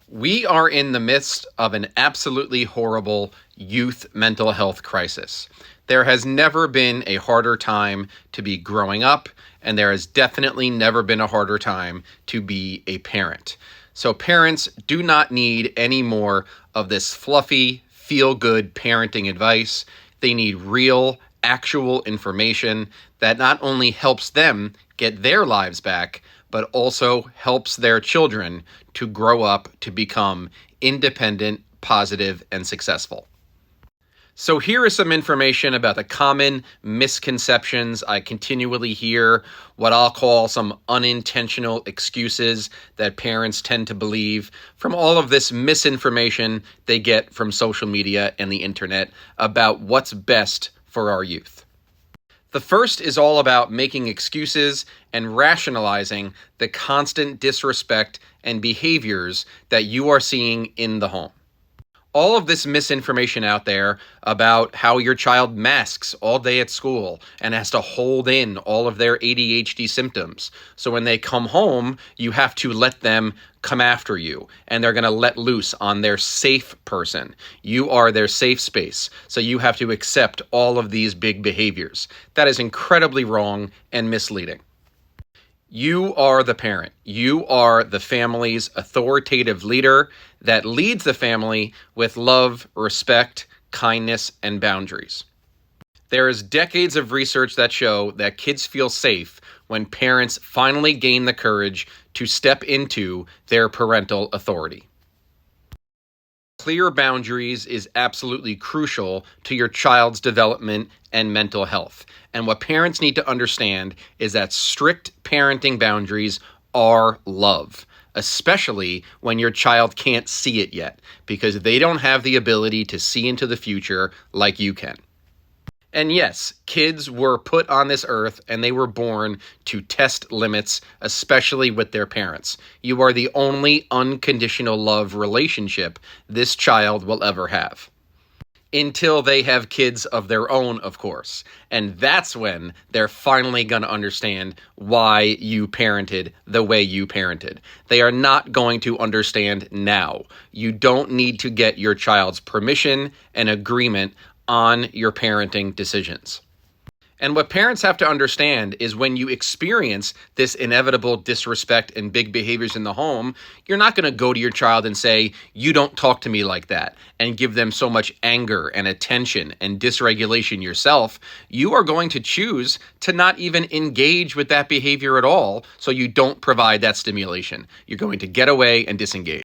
We are in the midst of an absolutely horrible youth mental health crisis. There has never been a harder time to be growing up, and there has definitely never been a harder time to be a parent. So parents do not need any more of this fluffy, feel-good parenting advice. They need real, actual information that not only helps them get their lives back, but also helps their children to grow up to become independent, positive, and successful. So here is some information about the common misconceptions I continually hear, what I'll call some unintentional excuses that parents tend to believe from all of this misinformation they get from social media and the internet about what's best for our youth. The first is all about making excuses and rationalizing the constant disrespect and behaviors that you are seeing in the home. All of this misinformation out there about how your child masks all day at school and has to hold in all of their ADHD symptoms. So when they come home, you have to let them come after you, and they're going to let loose on their safe person. You are their safe space. So you have to accept all of these big behaviors. That is incredibly wrong and misleading. You are the parent. You are the family's authoritative leader that leads the family with love, respect, kindness, and boundaries. There is decades of research that show that kids feel safe when parents finally gain the courage to step into their parental authority. Clear boundaries is absolutely crucial to your child's development and mental health. And what parents need to understand is that strict parenting boundaries are love, especially when your child can't see it yet, because they don't have the ability to see into the future like you can. And yes, kids were put on this earth and they were born to test limits, especially with their parents. You are the only unconditional love relationship this child will ever have. Until they have kids of their own, of course. And that's when they're finally going to understand why you parented the way you parented. They are not going to understand now. You don't need to get your child's permission and agreement on your parenting decisions. And what parents have to understand is when you experience this inevitable disrespect and big behaviors in the home, you're not going to go to your child and say, "You don't talk to me like that," and give them so much anger and attention and dysregulation yourself. You are going to choose to not even engage with that behavior at all, so you don't provide that stimulation. You're going to get away and disengage.